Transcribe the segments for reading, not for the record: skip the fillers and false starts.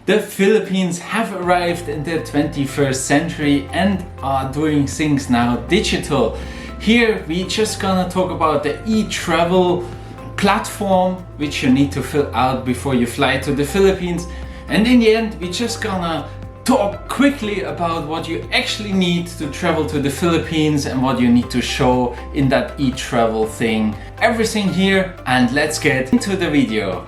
The Philippines have arrived in the 21st century and are doing things now digital. Here we just gonna talk about the eTravel platform, which you need to fill out before you fly to the Philippines. And in the end, we just gonna talk quickly about what you actually need to travel to the Philippines and what you need to show in that eTravel thing. Everything here, and let's get into the video.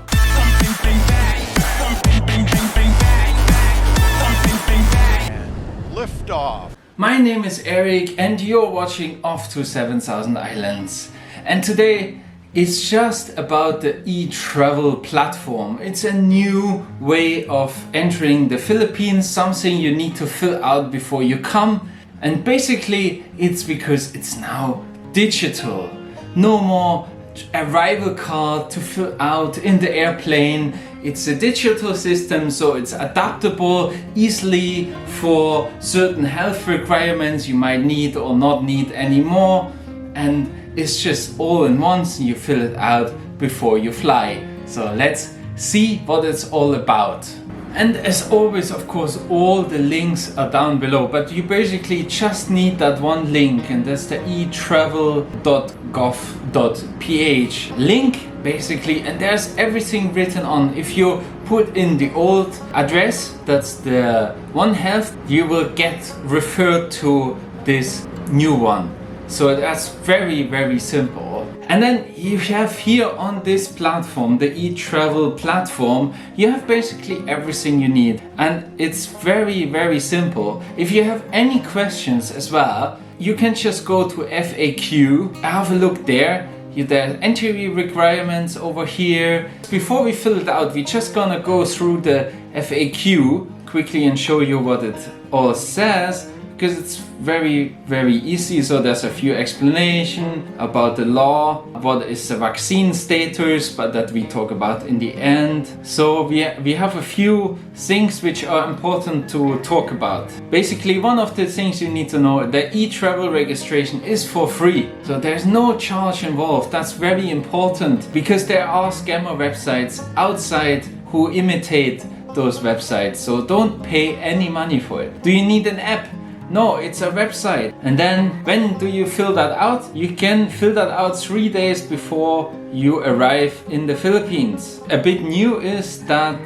Lift off. My name is Eric and you're watching Off to 7,000 Islands. And today it's just about the eTravel platform. It's a new way of entering the Philippines, something you need to fill out before you come. And basically it's because it's now digital. No more arrival card to fill out in the airplane. It's a digital system, so it's adaptable easily for certain health requirements you might need or not need anymore. And it's just all in one, so you fill it out before you fly. So let's see what it's all about. And as always, of course, all the links are down below, but you basically just need that one link, and that's the eTravel.gov.ph link basically, and there's everything written on. If you put in the old address, that's the One Health, you will get referred to this new one. So that's very, very simple. And then you have here on this platform, the eTravel platform, you have basically everything you need. And it's very, very simple. If you have any questions as well, you can just go to FAQ, have a look there. There are entry requirements over here. Before we fill it out, we're just gonna go through the FAQ quickly and show you what it all says, because it's very, very easy. So there's a few explanations about the law, what is the vaccine status, but that we talk about in the end. So we have a few things which are important to talk about. Basically, one of the things you need to know, the eTravel registration is for free. So there's no charge involved. That's very important, because there are scammer websites outside who imitate those websites. So don't pay any money for it. Do you need an app? No, it's a website. And then when do you fill that out? You can fill that out 3 days before you arrive in the Philippines. A bit new is that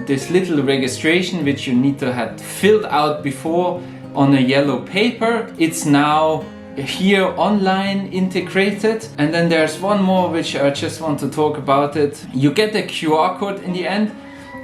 this little registration which you need to have filled out before on a yellow paper, it's now here online integrated. And then there's one more which I just want to talk about it. You get a QR code in the end,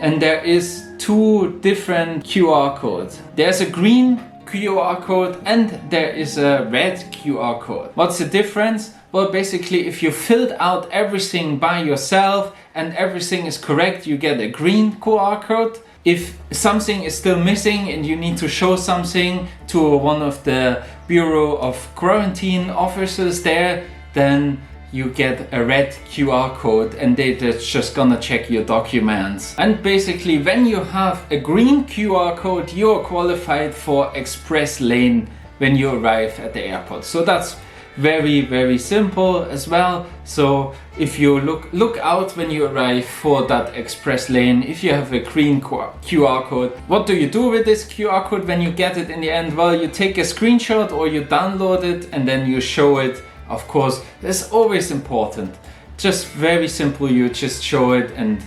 and there is two different QR codes. There's a green QR code and there is a red QR code. What's the difference? Well, basically, if you filled out everything by yourself and everything is correct, you get a green QR code. If something is still missing and you need to show something to one of the Bureau of Quarantine officers there, then you get a red QR code and they're just gonna check your documents. And basically, when you have a green QR code, you're qualified for express lane when you arrive at the airport. So that's very, very simple as well. So if you look out when you arrive for that express lane, if you have a green QR code, what do you do with this QR code when you get it in the end? Well, you take a screenshot or you download it and then you show it. Of course, that's always important. Just very simple, you just show it and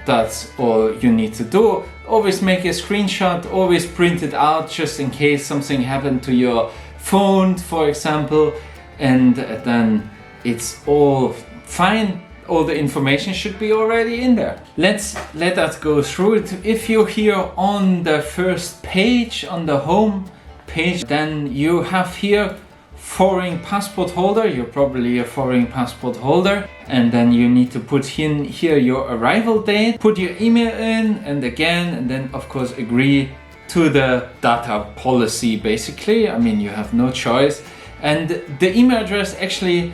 that's all you need to do. Always make a screenshot, always print it out just in case something happened to your phone, for example, and then it's all fine. All the information should be already in there. Let us go through it. If you're here on the first page, on the home page, then you have here foreign passport holder. You're probably a foreign passport holder, and then you need to put in here your arrival date, put your email in, and then of course agree to the data policy. Basically, I mean, you have no choice. And the email address, actually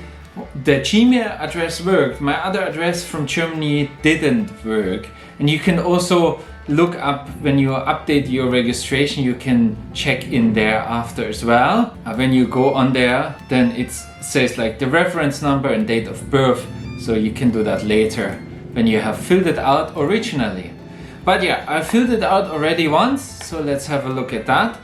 the Gmail address worked. My other address from Germany didn't work. And you can also look up, when you update your registration, you can check in there after as well. When you go on there, then it says like the reference number and date of birth, so you can do that later when you have filled it out originally. But yeah, I filled it out already once, so let's have a look at that.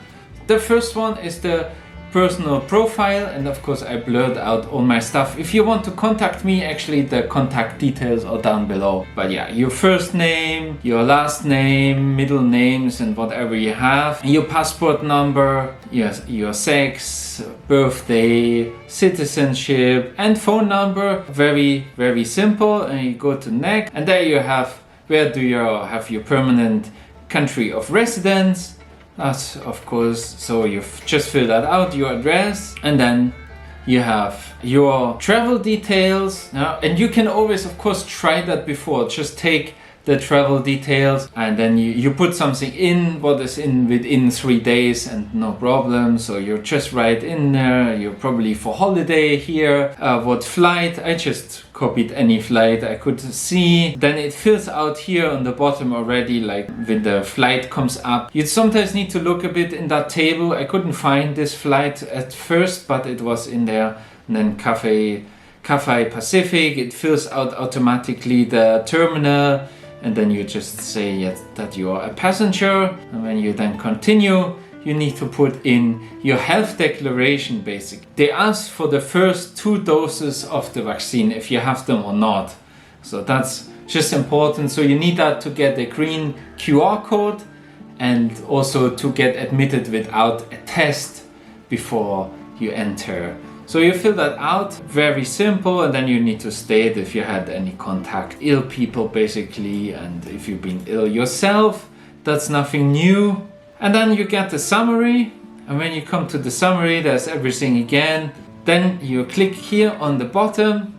The first one is the personal profile, and of course I blurred out all my stuff. If you want to contact me, actually the contact details are down below. But yeah, your first name, your last name, middle names and whatever you have, your passport number, your sex, birthday, citizenship and phone number. Very, very simple. And you go to next, and there you have where do you have your permanent country of residence. That's of course, so you've just filled that out, your address, and then you have your travel details. And you can always of course try that before. Just take the travel details and then you put something in what is in within 3 days and no problem. So you're just right in there. You're probably for holiday here. What flight? I just copied any flight I could see. Then it fills out here on the bottom already, like when the flight comes up. You sometimes need to look a bit in that table. I couldn't find this flight at first, but it was in there. And then Cathay Pacific, it fills out automatically the terminal. And then you just say yes, that you are a passenger. And when you then continue, you need to put in your health declaration basically. They ask for the first 2 doses of the vaccine, if you have them or not. So that's just important. So you need that to get the green QR code and also to get admitted without a test before you enter. So you fill that out, very simple, and then you need to state if you had any contact, ill people basically, and if you've been ill yourself. That's nothing new. And then you get the summary, and when you come to the summary, there's everything again. Then you click here on the bottom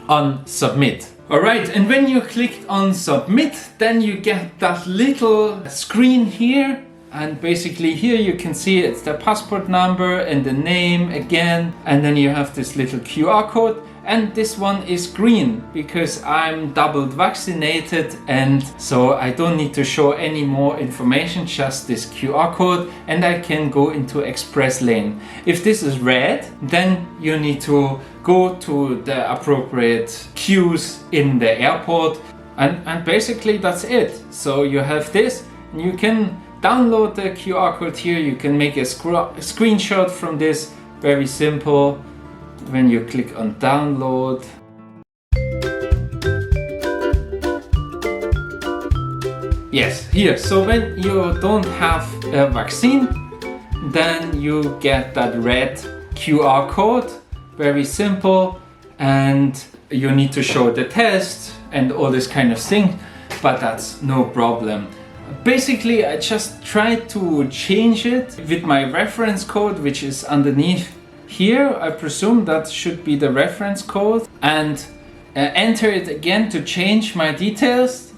on submit. Alright, and when you clicked on submit, then you get that little screen here. And basically here you can see it's the passport number and the name again, and then you have this little QR code, and this one is green because I'm double vaccinated, and so I don't need to show any more information, just this QR code, and I can go into express lane. If this is red, then you need to go to the appropriate queues in the airport, and basically that's it. So you have this, and you can download the QR code here. You can make a screenshot from this, very simple. When you click on download, yes, here. So when you don't have a vaccine, then you get that red QR code, very simple, and you need to show the test and all this kind of thing, but that's no problem. Basically, I just tried to change it with my reference code, which is underneath here. I presume that should be the reference code, and enter it again to change my details,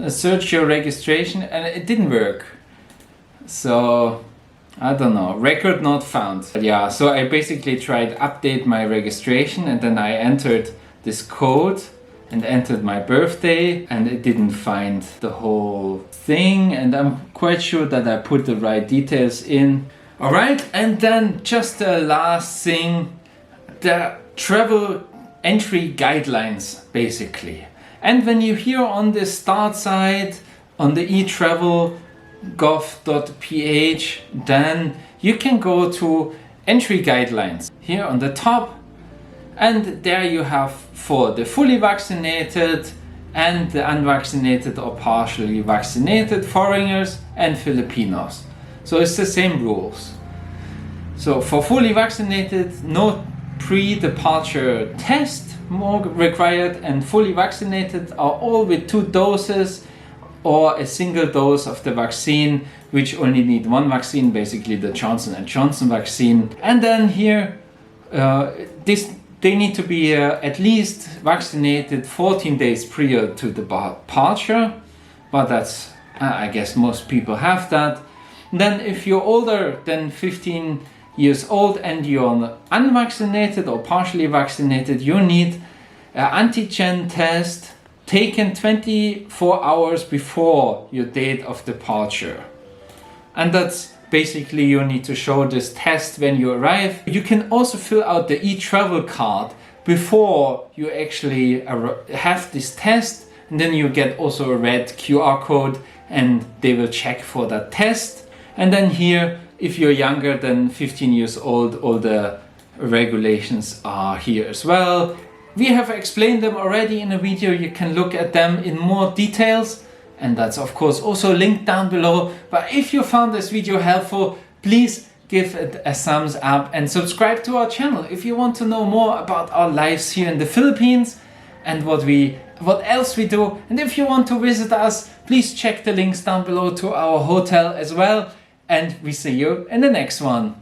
search your registration, and it didn't work. So I don't know, record not found. But yeah, so I basically tried update my registration, and then I entered this code and entered my birthday, and it didn't find the whole thing, and I'm quite sure that I put the right details in. Alright, and then just the last thing, the travel entry guidelines basically. And when you're here on the start side on the eTravel gov.ph, then you can go to entry guidelines here on the top. And there you have for the fully vaccinated and the unvaccinated or partially vaccinated foreigners and Filipinos. So it's the same rules. So for fully vaccinated, no pre-departure test more required, and fully vaccinated are all with 2 doses or a single dose of the vaccine, which only need 1 vaccine, basically the Johnson & Johnson vaccine. And then here, they need to be at least vaccinated 14 days prior to the departure, but that's, I guess most people have that. Then if you're older than 15 years old and you're unvaccinated or partially vaccinated, you need an antigen test taken 24 hours before your date of departure. And that's basically, you need to show this test when you arrive. You can also fill out the eTravel card before you actually have this test, and then you get also a red QR code and they will check for that test. And then here, if you're younger than 15 years old, all the regulations are here as well. We have explained them already in a video. You can look at them in more details, and that's of course also linked down below. But if you found this video helpful, please give it a thumbs up and subscribe to our channel if you want to know more about our lives here in the Philippines and what else we do. And if you want to visit us, please check the links down below to our hotel as well. And we see you in the next one.